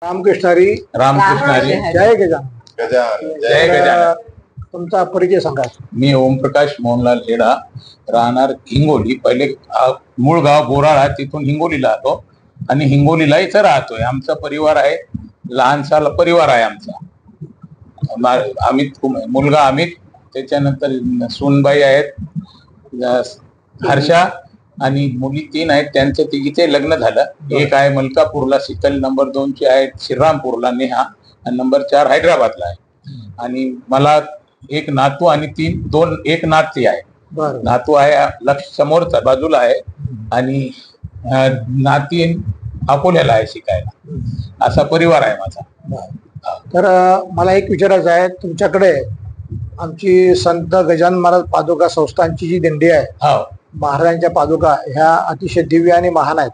रामकृष्ण हरी. रामकृष्ण हरी. जय गजानन. जय गजानन. तुमचा परिचय सांगा. मी ओमप्रकाश मोहनलाल हेडा, राहणार हिंगोली. पहिले मूळ गाव बोराळा, तिथून हिंगोलीला आलो आणि हिंगोलीला इथं राहतोय. आमचा परिवार आहे, लहानसा परिवार आहे आमचा. अमित, मुलगा अमित, त्याच्यानंतर सोनबाई आहेत, हर्षा, आणि मुली 3 आहेत. त्यांचं तिघीचे लग्न झालं. एक आहे मलकापूरला शीतल, नंबर 2 ची आहे श्रीरामपूरला नेहा, आणि नंबर 4 हैदराबादला आहे. आणि मला एक नातू आणि एक नाती आहे. नातू आहे लक्ष समोरचा बाजूला आहे, आणि नाती अकोल्याला आहे शिकायला. असा परिवार आहे माझा. तर मला एक विचारायचं आहे, तुमच्याकडे आमची संत गजानन महाराज पादुका संस्थांची जी दिंडी आहे, महाराजांच्या पादुका ह्या अतिशय दिव्य आणि महान आहेत.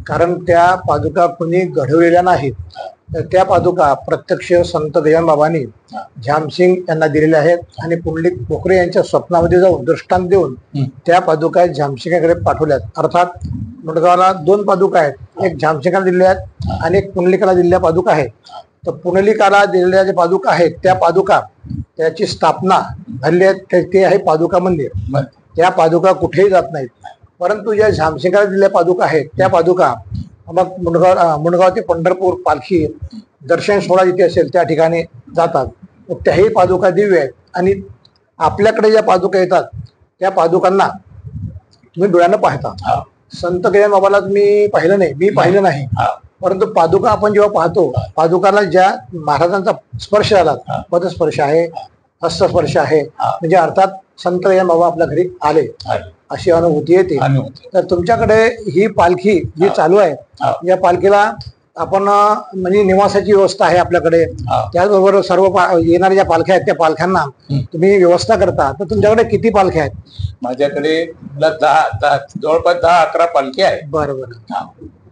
कारण त्या पादुका कुणी घडवलेल्या नाहीत, तर त्या पादुका प्रत्यक्ष संत गजानन बाबांनी झामसिंग यांना दिलेल्या आहेत. आणि पुंडलिक पोखरे यांच्या स्वप्नामध्ये जाऊन दृष्टांत देऊन त्या पादुका झामसिंगाकडे पाठवल्यात. अर्थात मुंडगावला 2 पादुका आहेत, एक झामसिंगाला दिलेल्या आहेत आणि एक पुंडलिकाला दिलेल्या पादुका आहेत. तर पुंडलिकाला दिलेल्या ज्या पादुका आहेत त्या पादुका, त्याची स्थापना झाली आहे, ते आहे पादुका मंदिर. त्या पादुका कुठेही जात नाहीत. परंतु ज्या झामसिंगाला दिलेल्या पादुका आहेत त्या पादुका मग मुंडगाव ते पंढरपूर पालखी दर्शन सोहळा जिथे असेल त्या ठिकाणी जातात. त्याही पादुका दिव्य आहेत. आणि आपल्याकडे ज्या पादुका येतात त्या पादुकांना तुम्ही डोळ्यानं पाहता. संत गजानन बाबाला तुम्ही पाहिलं नाही, मी पाहिलं नाही, परंतु पादुका आपण जेव्हा पाहतो, पादुकाला ज्या महाराजांचा स्पर्श झाला, पदस्पर्श आहे, हस्तस्पर्श आहे, म्हणजे अर्थात संत गजानन बाबा आपल्या घरी आले अशी अनुभूती येते. तर तुमच्याकडे ही पालखी जी चालू आहे, या पालखीला आपण म्हणजे निवासाची व्यवस्था आहे आपल्याकडे, त्याचबरोबर सर्व येणाऱ्या ज्या पालख्या आहेत त्या पालख्यांना तुम्ही व्यवस्था करता. तर तुमच्याकडे किती पालख्या आहेत? माझ्याकडे जवळपास 10-11 पालखी आहेत. बरोबर.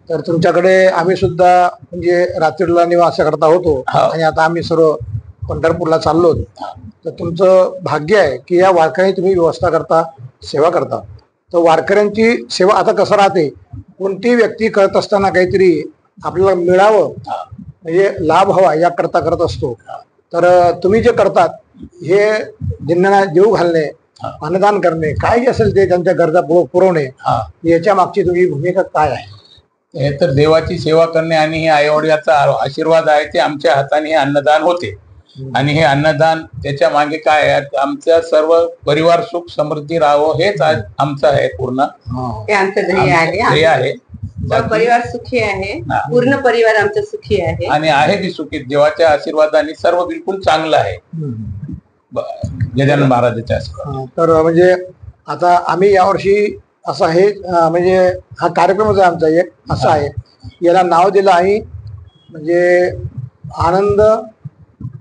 तर तुमच्याकडे आम्ही सुद्धा म्हणजे रात्रीला निवास करता होतो, आणि आता आम्ही सर्व पंढरपूरला चाललो. तर तुमचं भाग्य आहे की या वारकऱ्यांची तुम्ही व्यवस्था करता, सेवा करता. तर वारकऱ्यांची सेवा आता कसं राहते, कोणती व्यक्ती करत असताना काहीतरी आपल्याला मिळावं, म्हणजे लाभ हवा याकरता करत असतो. तर तुम्ही जे करतात हे ज्यांना जीव घालणे, अन्नदान करणे, काय जे असेल ते त्यांच्या गरजा पुरवणे, याच्या मागची तुमची भूमिका काय आहे? हे तर देवाची सेवा करणे आणि हे आईवडिलाचा आशीर्वाद आहे, ते आमच्या हाताने हे अन्नदान होते. आणि हे अन्नदान त्याच्या मागे काय आहे, आमच्या सर्व परिवार सुख समृद्धी राहावं हेच आज आमचं आहे. पूर्ण आमचं ध्येय आहे. परिवार सुखी आहे, पूर्ण परिवार आमचा सुखी आहे आणि आहे बी सुखी. देवाच्या आशीर्वादाने सर्व बिलकुल चांगलं आहे, गजानन महाराजांच्या आशीर्वाद. तर म्हणजे आता आम्ही यावर्षी असं आहे, म्हणजे हा कार्यक्रमच आहे आमचा एक असा आहे, याला नाव दिलं आहे म्हणजे आनंद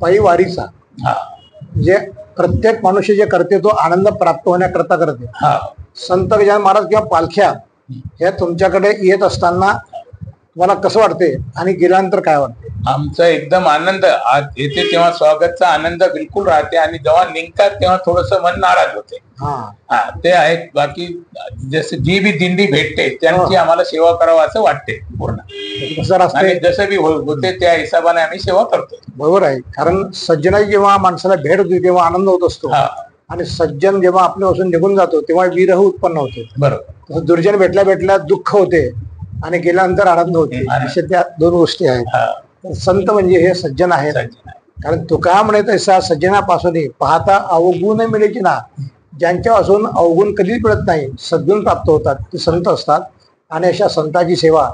परिवारीचा. म्हणजे प्रत्येक मनुष्य जे करते तो आनंद प्राप्त होण्याकरता करते. संत गजानन महाराज किंवा पालख्या ह्या तुमच्याकडे येत असताना तुम्हाला कसं वाटते आणि गेल्यानंतर काय वाटते? आमचा एकदम आनंद येते तेव्हा स्वागतचा आनंद बिलकुल राहते, आणि जेव्हा निघतात तेव्हा थोडस मन नाराज होते. ते आहे. बाकी जसे जी बी दिंडी भेटते त्यांची आम्हाला सेवा करावं असं वाटते पूर्ण. जसं बी होते त्या हिशोबाने आम्ही सेवा करतो. बरोबर आहे. कारण सज्जनाई जेव्हा माणसाला भेट होती तेव्हा आनंद होत असतो, आणि सज्जन जेव्हा आपल्यापासून निघून जातो तेव्हा विरह उत्पन्न होते. बरोबर. दुर्जन भेटल्या दुःख होते आणि गेल्यानंतर आनंद होते. अशा त्या 2 गोष्टी आहेत. संत म्हणजे हे सज्जन आहेत. कारण तुका म्हणे तसा सज्जनापासून पाहता अवगुण मिळेची ना, ज्यांच्यापासून अवगुण कधीच मिळत नाही, सद्गुण प्राप्त होतात, ते संत असतात. आणि अशा संतांची सेवा,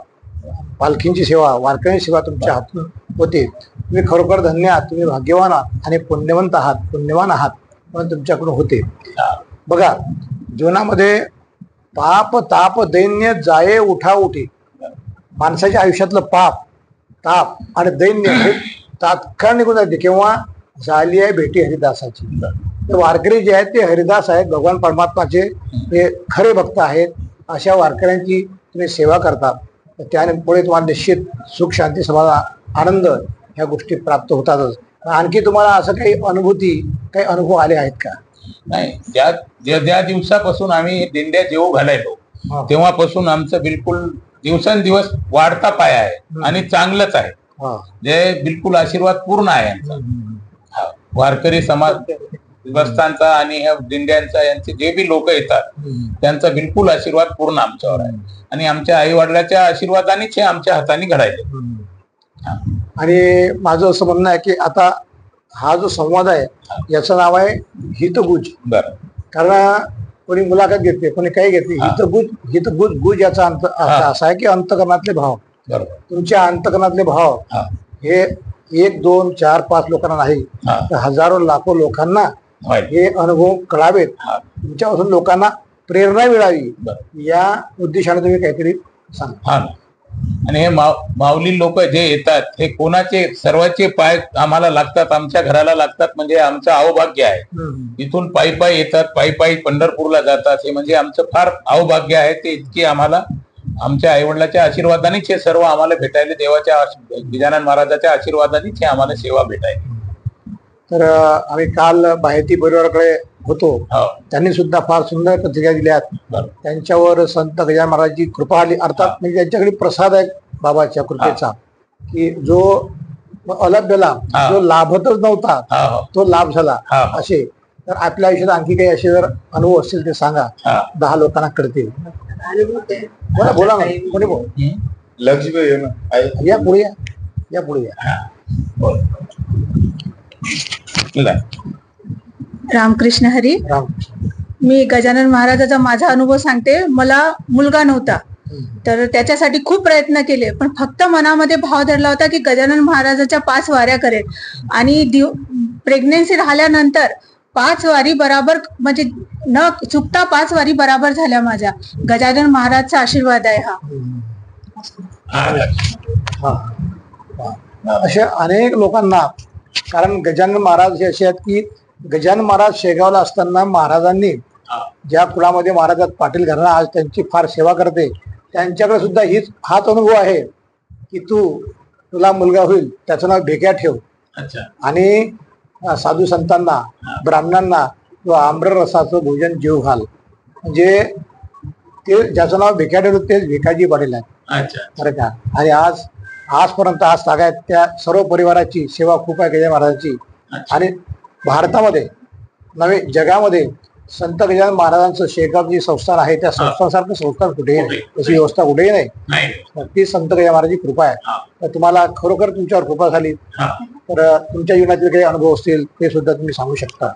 पालखींची सेवा, वारकऱ्यांची सेवा तुमच्या हातून होते. तुम्ही खरोखर धन्य आहात, तुम्ही भाग्यवान आहात आणि पुण्यवंत आहात, पुण्यवान आहात, पण तुमच्याकडून होते. बघा, जीवनामध्ये पाप ताप दैन्य जाये उठा उठी, माणसाच्या आयुष्यातलं पाप ताप आणि दैन्य हे तात्काळ निघून जाते केव्हा झाली आहे भेटी हरिदासाची. तर वारकरी जे आहेत ते हरिदास आहेत, भगवान परमात्माचे ते खरे भक्त आहेत. अशा वारकऱ्यांची तुम्ही सेवा करता, त्याने पुढे तुम्हाला निश्चित सुख शांती समाधान आनंद ह्या गोष्टी प्राप्त होतातच. आणखी तुम्हाला असं काही अनुभूती, काही अनुभव आले आहेत का? नाही, ज्या दिवसापासून आम्ही दिंड्या जेवू घालायलो तेव्हापासून आमचं बिलकुल दिवसेंदिवस वाढता पाया आहे आणि चांगलंच आहे. हा. जे बिलकुल आशीर्वाद पूर्ण आहे यांचा. हा. वारकरी समाज बस्तांचा आणि ह्या दिंड्यांचा यांचे जे बी लोक येतात त्यांचा बिलकुल आशीर्वाद पूर्ण आमच्यावर आहे आणि आमच्या आई वडिलांच्या आशीर्वादानेच हे आमच्या हाताने घडायचे. आणि माझं असं म्हणणं आहे की आता हा जो संवाद आहे याचं नाव आहे हितगुज. बरं. कारण कोणी मुलाखत घेते, कोणी काही घेते. हितगुज गुज याचा अर्थ असा आहे की अंतकरणातले भाव. बरोबर. तुमच्या अंतकरणातले भाव हे 1, 2, 4, 5 लोकांना नाही तर हजारो लाखो लोकांना हे अनुभव कळावेत. तुमच्यापासून लोकांना प्रेरणा मिळावी या उद्देशाने तुम्ही काहीतरी सांगा. आणि हे माऊली लोक जे येतात हे कोणाचे सर्वांचे पाय आम्हाला लागतात, आमच्या घराला लागतात म्हणजे आमचं अहोभाग्य आहे. इथून पायी पायी येतात, पायी पायी पंढरपूरला जातात, हे म्हणजे आमचं फार अहोभाग्य आहे. ते इतकी आम्हाला आमच्या आईवडिलाच्या आशीर्वादानेच हे सर्व आम्हाला भेटायले, देवाच्या गजानन महाराजाच्या आशीर्वादानेच हे आम्हाला सेवा भेटायली. तर आम्ही काल बाहेती परिवाराकडे होतो, त्यांनी सुद्धा फार सुंदर प्रतिक्रिया दिल्यात. त्यांच्यावर संत गजानन महाराजांची कृपा आली, अर्थात म्हणजे त्यांच्याकडे प्रसाद आहे बाबाच्या कृपेचा की जो अलभ्य लाभ, जो लाभतच नव्हता तो लाभ झाला. असे तर आपल्या आयुष्यात आणखी काही असे जर अनुभव असतील ते सांगा, 10 लोकांना कळतील. बोला बोला कोणी बोल. या पुढे या पुढे या. रामकृष्ण हरी. मी गजानन महाराजाचा माझा अनुभव सांगते. मला मुलगा नव्हता तर त्याच्यासाठी खूप प्रयत्न केले, पण फक्त मनामध्ये भाव धरला होता की गजानन महाराजाच्या 5 वाऱ्या करेल. आणि प्रेग्नेन्सी राहिल्यानंतर 5 वारी बराबर म्हणजे न चुकता 5 वारी बराबर झाल्या माझ्या. गजानन महाराजचा आशीर्वाद आहे हा. अशा अनेक लोकांना, कारण गजानन महाराज हे असे आहेत की गजानन महाराज शेगावला असताना महाराजांनी ज्या कुळामध्ये महाराजात पाटील घराणा आज त्यांची फार सेवा करते, त्यांच्याकडे सुद्धा हाच अनुभव आहे की तुला मुलगा होईल त्याचं नाव भेक्या ठेव. आणि साधू संतांना, ब्राह्मणांना आम्र रसाचं भोजन जेव घाल. म्हणजे ते ज्याचं नाव भेक्या ठेवलं तेच भिकाजी पाटील आहेत बरं का. आणि आजपर्यंत आज सांगायत त्या सर्व परिवाराची सेवा खूप आहे गजानन महाराजांची. आणि भारतामध्ये नव्हे जगामध्ये संत गजानन महाराजांचं शेगाव जी संस्थान आहे त्या संस्थानासारखं संस्थान कुठेही नाही, तशी व्यवस्था कुठेही नाही. ती संत गजानन महाराजांची कृपा आहे. तर तुम्हाला खरोखर तुमच्यावर कृपा झाली तर तुमच्या जीवनातील काही अनुभव असतील ते सुद्धा तुम्ही सांगू शकता.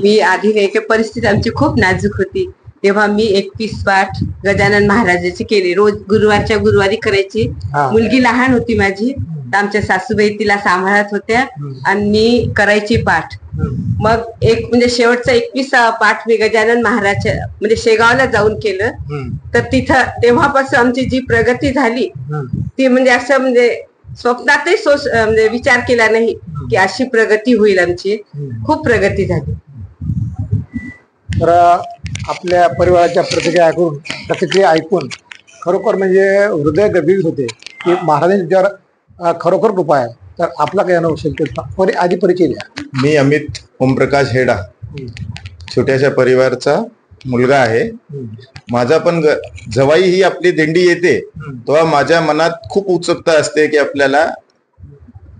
मी आधी नाही, परिस्थिती आमची खूप नाजूक होती तेव्हा मी 21 पाठ गजानन महाराजाची केले. रोज गुरुवारच्या गुरुवारी करायची. मुलगी लहान होती माझी, तर आमच्या सासूबाई तिला सांभाळत होत्या आणि मी करायची पाठ. मग म्हणजे शेवटचा 21 पाठ मी गजानन महाराजच्या म्हणजे शेगावला जाऊन केलं. तर तिथं तेव्हापासून आमची जी प्रगती झाली ती म्हणजे असं म्हणजे स्वप्नातही म्हणजे विचार केला नाही की अशी प्रगती होईल. आमची खूप प्रगती झाली. तर आपल्या परिवाराच्या प्रतिक्रिया ऐकून खरोखर म्हणजे हृदय गंभीर होते की महाराजांच्यावर खरोखर कृपा आहे. तर आपला काही अनुभव असेल तर आधी परिचय द्या. मी अमित ओमप्रकाश हेडा, छोट्याशा परिवारचा मुलगा आहे. माझा पण जवाई ही आपली दिंडी येते तेव्हा माझ्या मनात खूप उत्सुकता असते की आपल्याला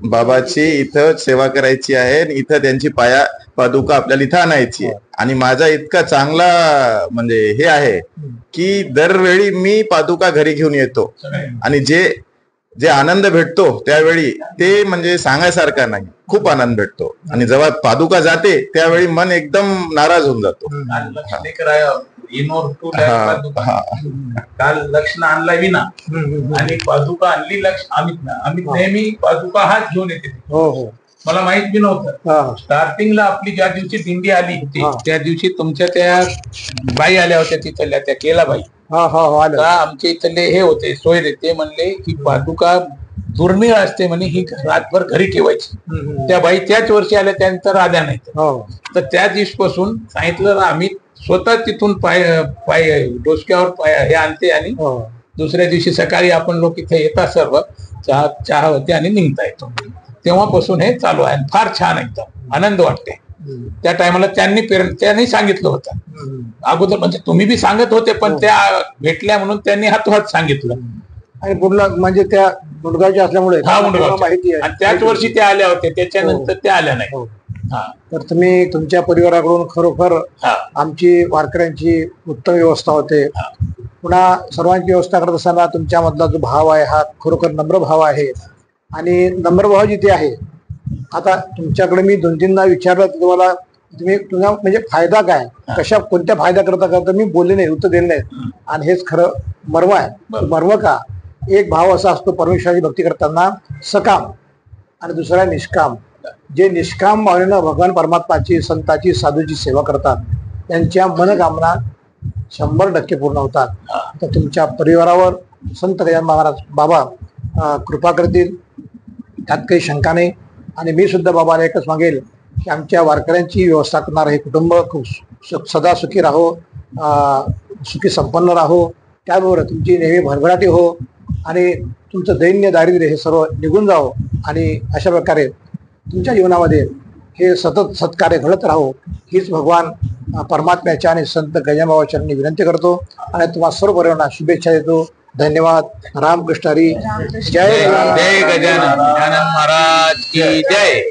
बाबाची इथं सेवा करायची आहे, इथं त्यांची पादुका आपल्याला इथं आणायची आहे. आणि माझा इतका चांगला म्हणजे हे आहे की दरवेळी मी पादुका घरी घेऊन येतो आणि जे आनंद भेटतो त्यावेळी ते म्हणजे सांगायसारखा नाही. खूप आनंद भेटतो आणि जेव्हा पादुका जाते त्यावेळी मन एकदम नाराज होऊन जातो. काल लक्ष्ण आणला विना आणि पादुका आणली लक्ष्ण. आम्ही नेहमी पादुका हाच घेऊन येते. मला माहित बी नव्हतं. स्टार्टिंगला आपली ज्या दिवशी दिंडी आली त्या दिवशी तुमच्या त्या बाई आल्या होत्या तिथल्या, त्या केलाबाई. आमच्या इथले हे होते सोयरे, ते म्हणले की पादुका दुर्मिळ असते म्हणे, ही रातभर घरी ठेवायची. त्या बाई त्याच वर्षी आल्या, त्यानंतर आल्या नाही. तर त्या दिवशीपासून सांगितलं आम्ही स्वतः तिथून पाय डोसक्यावर हे आणते आणि दुसऱ्या दिवशी सकाळी आपण लोक इथे येतात, सर्व चहा होते आणि निघता येतो. तेव्हापासून हे चालू आहे. फार छान, एकदम आनंद वाटते. त्या टायमाला त्यांनी सांगितलं होतं अगोदर, म्हणजे तुम्ही बी सांगत होते पण त्या भेटल्या म्हणून त्यांनी हातोहात सांगितलं. आणि पुढला म्हणजे त्या मुलगाच्या असल्यामुळे हा मुलगा माहिती आहे. आणि त्याच वर्षी त्या आल्या होत्या, त्याच्यानंतर त्या आल्या नाही. हो. तर तुम्ही तुमच्या परिवाराकडून खरोखर आमची वारकऱ्यांची उत्तम व्यवस्था होते. पुन्हा सर्वांची व्यवस्था करत असताना तुमच्यामधला जो भाव आहे हा खरोखर नम्र भाव आहे. आणि नम्र भाव जिथे आहे, आता तुमच्याकडे मी 2-3दा विचारलं तर तुम्हाला तुझा म्हणजे फायदा काय, कोणत्या फायदा करता मी बोलले नाही, उत्तर दिले नाही. आणि हेच खरं मर्म आहे. मर्म का, एक भाव असा असतो परमेश्वराची भक्ती करताना सकाम आणि दुसरा निष्काम. जे निष्काम भावनेनं भगवान परमात्माची, संताची, साधूची सेवा करतात त्यांच्या मनोकामना 100% पूर्ण होतात. तर तुमच्या परिवारावर संत गजानन महाराज बाबा कृपा करतील, त्यात काही शंका नाही. आणि मी सुद्धा बाबाला एकच मागेल की आमच्या वारकऱ्यांची व्यवस्था करणारं हे कुटुंब खूप सदा सुखी राहो, सुखी संपन्न राहो. त्याबरोबर तुमची नेहमी भरभराटी हो आणि तुमचं दैन्य दारिद्र्य हे सर्व निघून जावं. आणि अशा प्रकारे तुमच्या जीवनामध्ये हे सतत सत्कार्य घडत राहो, हीच भगवान परमात्म्याच्या आणि संत गजानन बाबाच्या चरणी विनंती करतो. आणि तुम्हाला सर्व परिवारांना शुभेच्छा देतो. धन्यवाद. रामकृष्ण हरी. जय गजानन महाराज की जय.